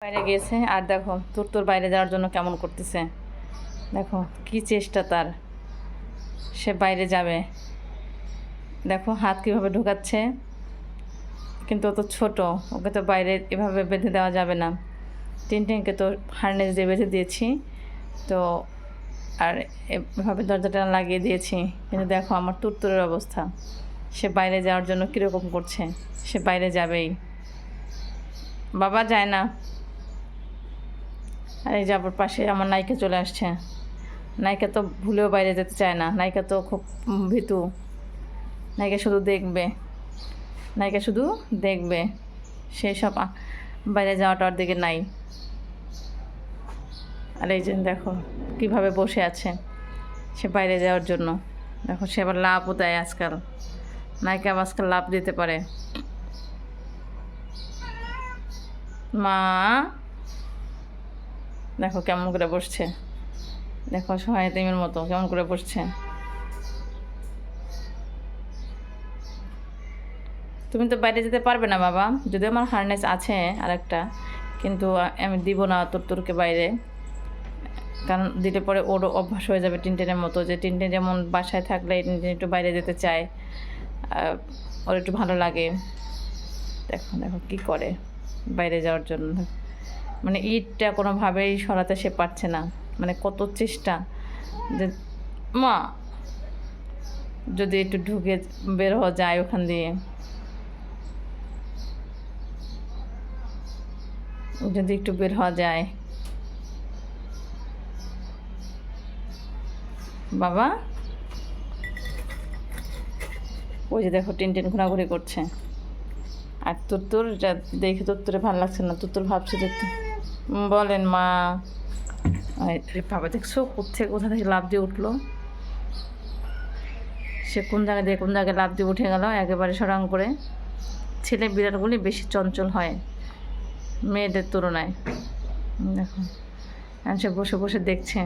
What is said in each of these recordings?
বাইরে গিয়েছে আর দেখো তোর বাইরে যাওয়ার জন্য কেমন করতেছে। দেখো কি চেষ্টা তার, সে বাইরে যাবে। দেখো হাত কীভাবে ঢুকাচ্ছে, কিন্তু ও তো ছোটো, ওকে তো বাইরে এভাবে বেঁধে দেওয়া যাবে না। টিনটিনকে তো হার্নেস দিয়ে বেঁধে দিয়েছি, তো আর এভাবে দরজাটা লাগিয়ে দিয়েছি। কিন্তু দেখো আমার তুরতুরের অবস্থা, সে বাইরে যাওয়ার জন্য কীরকম করছে। সে বাইরে যাবেই, বাবা যায় না। আর এই যাবার পাশে আমার নায়িকা চলে আসছে। নায়িকা তো ভুলেও বাইরে যেতে চায় না, নায়িকা তো খুব ভীতু। নায়িকা শুধু দেখবে, নায়িকা শুধু দেখবে, সেই সব বাইরে যাওয়াটার দিকে নাই। আর এই যে দেখো কীভাবে বসে আছে সে বাইরে যাওয়ার জন্য। দেখো সে আবার লাভও দেয় আজকাল, নায়িকা আজকাল লাভ দিতে পারে। মা দেখো কেমন করে বসছে, দেখো সহায় তিমের মতো কেমন করে বসছে। তুমি তো বাইরে যেতে পারবে না বাবা, যদিও আমার হারনেস আছে আর একটা, কিন্তু আমি দিব না তোরকে বাইরে, কারণ দিলে পরে ওর অভ্যাস হয়ে যাবে টিনটিনের মতো, যে টিনটিন যেমন বাসায় থাকলে টিনটিন একটু বাইরে যেতে চায়, ওর একটু ভালো লাগে। দেখো দেখো কী করে বাইরে যাওয়ার জন্য, মানে ইটটা কোনোভাবেই সরাতে সে পারছে না। মানে কত চেষ্টা যে মা যদি একটু ঢুকে বের হওয়া যায় ওখান দিয়ে, যদি একটু বের হওয়া যায়। বাবা ওই যে দেখো টিনটিন ঘোরাঘুরি করছে। আর তোর দেখে তোরে ভালো লাগছে না, তোর ভাবছে যে বলেন মা। বাবা দেখছো কোথা থেকে লাফ দিয়ে উঠলো, সে কোন জায়গা দিয়ে কোন জায়গায় লাফ দিয়ে উঠে গেল একেবারে সরাং করে। ছেলে বিড়ালগুলি বেশি চঞ্চল হয় মেয়েদের তুলনায়। দেখো সে বসে বসে দেখছে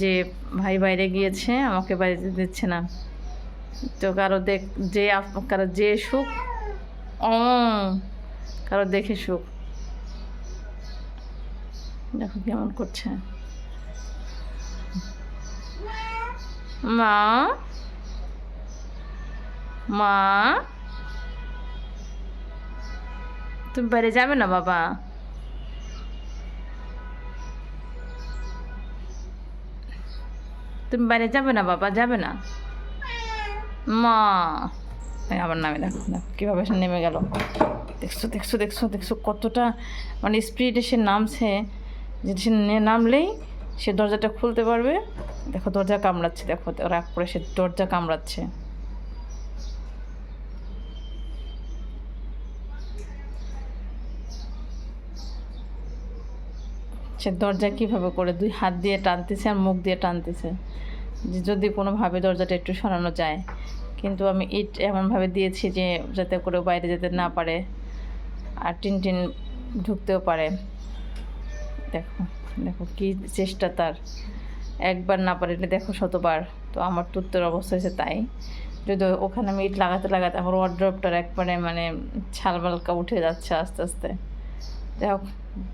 যে ভাই বাইরে গিয়েছে, আমাকে বাইরে দিচ্ছে না। তো কারো যে সুখ, কারো দেখে সুখ। দেখো কেমন করছে। মা মা তুমি বাইরে যাবে না বাবা, তুমি বাইরে যাবে না বাবা, যাবে না মা। আমার নামে দেখো দেখো কীভাবে সে নেমে গেল। দেখছো দেখছো দেখছো দেখছো কতটা মানে স্পিডে সে নামছে, যে সে নামলেই সে দরজাটা খুলতে পারবে। দেখো দরজা কামড়াচ্ছে, দেখো রাগ করে সে দরজা কামড়াচ্ছে। সে দরজা কীভাবে করে দুই হাত দিয়ে টানতেছে আর মুখ দিয়ে টানতেছে, যে যদি কোনোভাবে দরজাটা একটু সরানো যায়। কিন্তু আমি ইট এমনভাবে দিয়েছি যে যাতে করে বাইরে যেতে না পারে আর টিনটিন ঢুকতেও পারে। দেখো দেখো কী চেষ্টা তার, একবার না পারলে দেখো শতবার। তো আমার তুত্তের অবস্থা হয়েছে তাই, যদি ওখানে আমি ইট লাগাতে লাগাতে আমার ওয়ার্ড্রপটার একবারে মানে ছালবালকা উঠে যাচ্ছে আস্তে আস্তে। যাই হোক,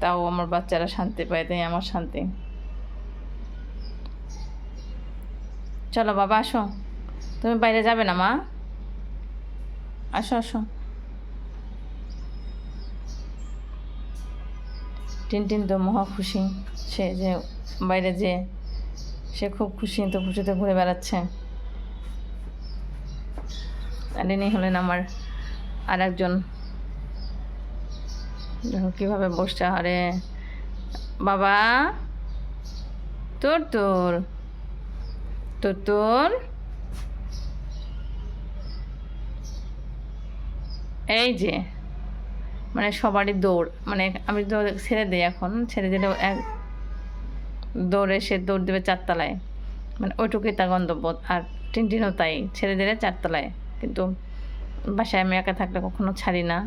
তাও আমার বাচ্চারা শান্তি পায়, তাই আমার শান্তি। চলো বাবা আসো, তুমি বাইরে যাবে না মা, আসো আসো। টিনটিন তো মহা খুশি, সে যে বাইরে যে সে খুব খুশি, তো খুশিতে ঘুরে বেড়াচ্ছে। আর ইনি হলেন আমার আর একজন। দেখো কীভাবে বসছে। আরে বাবা তোর তোর তোর তোর এই যে মানে সবারই দৌড়, মানে আমি তো ছেড়ে দিই, এখন ছেড়ে দিলেও দৌড়ে সে দৌড় দেবে 4 তলায়, মানে ওইটুকুই তার গন্তব্য। আর টিনটিনও তাই, ছেড়ে দিলে 4 তলায়। কিন্তু বাসায় আমি একা থাকলে কখনো ছাড়ি না।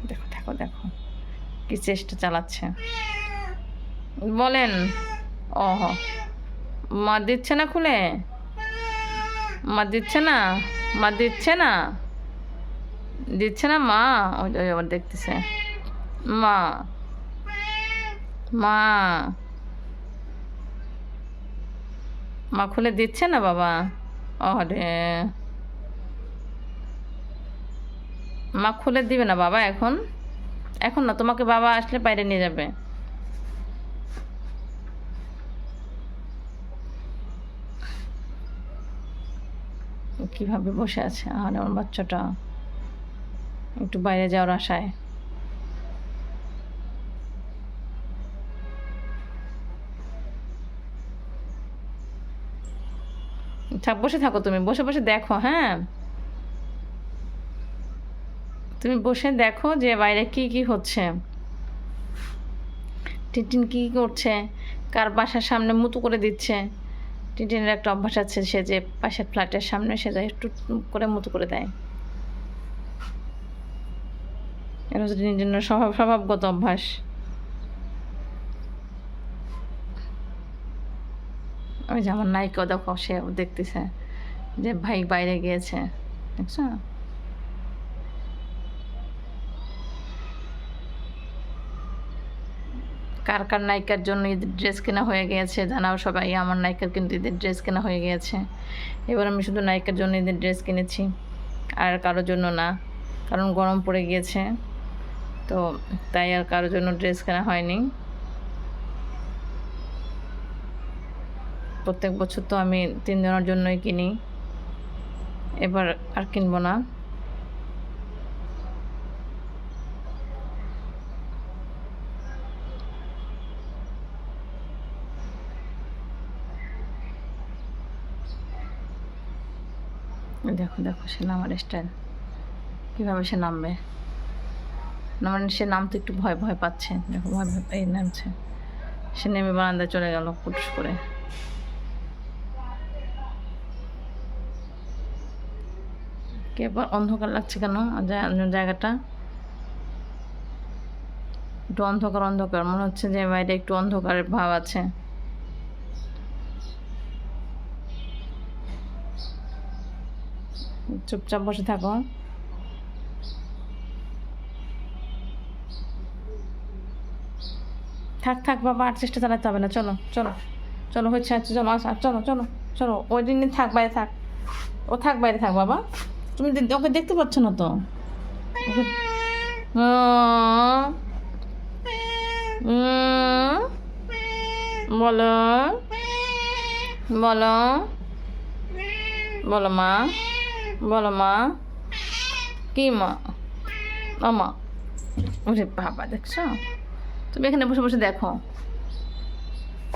দেখো দেখো দেখো কি চেষ্টা চালাচ্ছে। বলেন ও মা দিচ্ছে না খুলে, মা দিচ্ছে না। মা দিচ্ছে না, দিচ্ছে না মা। ওই ওই আবার দেখতেছে মা, মা, মা খুলে দিচ্ছে না বাবা। আরে মা খুলে দিবে না বাবা এখন, এখন না, তোমাকে বাবা আসলে বাইরে নিয়ে যাবে। কিভাবে বসে আছে আর আমার বাচ্চাটা একটু বাইরে যাওয়ার আশায়। থাক, বসে থাকো, তুমি বসে বসে দেখো। হ্যাঁ, তুমি বসে দেখো যে বাইরে কি কি হচ্ছে, টিনটিন কি কি করছে, কার বাসার সামনে মুতু করে দিচ্ছে। টিনটিনের একটা অভ্যাস আছে, সে যে পাশের ফ্ল্যাটের সামনে সে যায় একটু করে মুতু করে দেয়। এটা হচ্ছে টিনটিনের স্বভাবগত অভ্যাস। ওই যে আমার নায়িকাও দেখো, সে দেখতেছে যে ভাই বাইরে গিয়েছে, দেখছো। কার কার নায়িকার জন্য ঈদের ড্রেস কেনা হয়ে গিয়েছে জানাও সবাই। আমার নায়িকার কিন্তু ঈদের ড্রেস কেনা হয়ে গিয়েছে। এবার আমি শুধু নায়িকার জন্য ঈদের ড্রেস কিনেছি, আর কারোর জন্য না, কারণ গরম পড়ে গিয়েছে, তো তাই আর কারোর জন্য ড্রেস কেনা হয়নি। প্রত্যেক বছর তো আমি 3 জনের জন্যই কিনি, এবার আর কিনবো না। দেখো দেখো সে নামার স্টাইল, কীভাবে সে নামবে। মানে সে নামতে একটু ভয় ভয় পাচ্ছে, দেখো ভয় ভয় এই নামছে। সে নেমে বারান্দায় চলে গেল পুটুস করে। কে অন্ধকার লাগছে কেন জায়গাটা, একটু অন্ধকার অন্ধকার মনে হচ্ছে, যে বাইরে একটু অন্ধকারের ভাব আছে। চুপচাপ বসে থাকো। থাক থাক বাবা, আর চেষ্টা চালাতে হবে না, চলো চলো চলো, হচ্ছে আচ্ছা চলো, আচ্ছা চলো চলো চলো। ওই দিন থাক, বাইরে থাক, ও থাক বাইরে থাক বাবা। তুমি ওকে দেখতে পাচ্ছ না তো। বলো বলো বলো মা, বলো মা, কি মা, ও মা। ওরে বাবা, দেখছো, তুমি এখানে বসে বসে দেখো,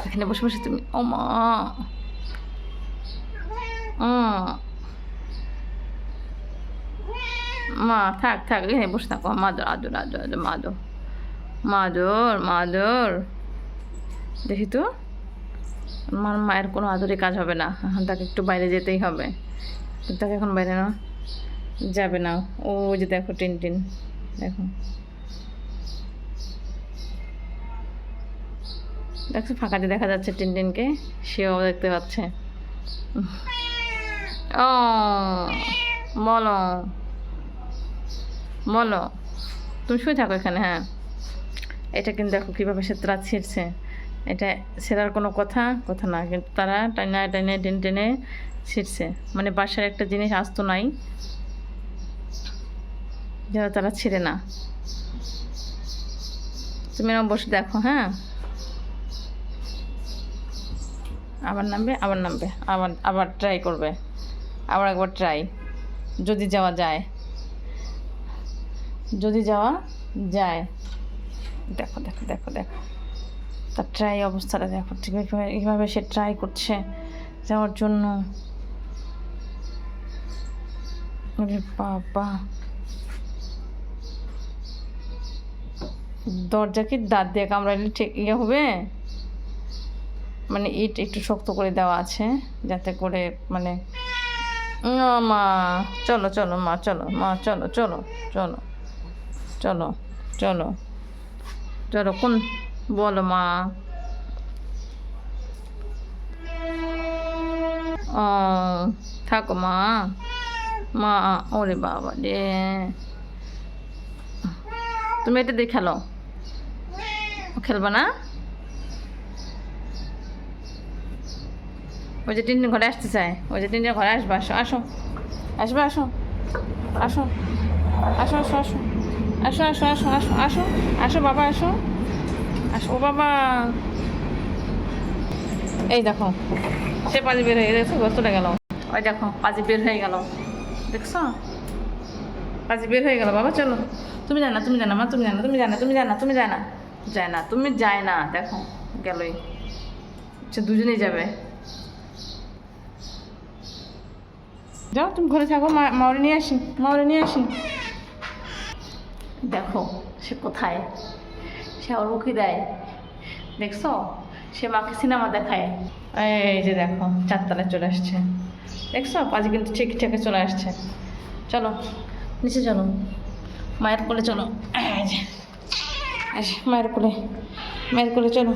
এখানে বসে বসে তুমি, ও মা, মা থাক থাক, এখানে বসে থাকো। মাদর আদর আদর আদর, মাদর মাদর মাদর। দেখি তো, আমার মায়ের কোনো আদরে কাজ হবে না, এখন তাকে একটু বাইরে যেতেই হবে। তাকে এখন বাইরে না যাবে না। ও যে দেখো টিনটিন, দেখো দেখছো ফাঁকা দিয়ে দেখা যাচ্ছে টিনটিনকে, সেও দেখতে পাচ্ছে। ও বলো বলো, তুমি শুয়ে থাকো এখানে। হ্যাঁ, এটা কিন্তু দেখো কীভাবে সে তারা ছিঁড়ছে, এটা ছেঁড়ার কোনো কথা কথা না, কিন্তু তারা টাইনা টাইনে টেনে টেনে ছিঁড়ছে। মানে বাসার একটা জিনিস আস্ত নাই যেন তারা ছিঁড়ে না। তুমি এরকম বসে দেখো। হ্যাঁ, আবার নামবে, আবার নামবে, আবার আবার ট্রাই করবে, আবার একবার ট্রাই, যদি যাওয়া যায়, যদি যাওয়া যায়। দেখো দেখো দেখো দেখো তার ট্রাই অবস্থাটা দেখো, ঠিক এইভাবে সে ট্রাই করছে যাওয়ার জন্য। বাবা, দরজা কি দাঁত দিয়ে কামড়াইলে ঠিক ইয়ে হবে? মানে ইট একটু শক্ত করে দেওয়া আছে যাতে করে মানে। মা চলো চলো মা, চলো মা, চলো চলো চলো চলো চলো চলো, কোন বলো মা। ও থাকো মা, মা, ওরে বাবা রে, তুমি এটা দিয়ে খেলো, খেলবা না? ওই যে টিনটিন ঘরে আসতে চায়, ওই যে টিনটিন ঘরে আসবে, আসো আসো, আসবে, আসো আসো আসো আসো আসো আসো আসো আসো আসো আসো আসো বাবা, আসো আসো, ও বাবা, এই দেখো সে পাজি বের হয়ে গেছে, চলে গেল, ওই দেখো পাজি বের হয়ে গেল, দেখছো পাজি বের হয়ে গেল। বাবা চলো, তুমি জানা, তুমি জানা মা, তুমি জানা, তুমি জানা, তুমি জানা, তুমি জানা, যায় না, তুমি যায় না, দেখো গেলই, সে দুজনেই যাবে। যাও তুমি ঘরে থাকো, মাওরে নিয়ে আসি, মাওরে নিয়ে আসি। দেখো সে কোথায়, সে ওর উকি দেয়, দেখছো সে মাকে সিনেমা দেখায়। এই যে দেখো চারতলায় চলে আসছে, দেখছো পাজি কিন্তু ঠিকঠাক চলে আসছে। চলো নিচে চলো, মায়ের কোলে চলো, এই যে, মায়ের কোলে, মায়ের কোলে চলো।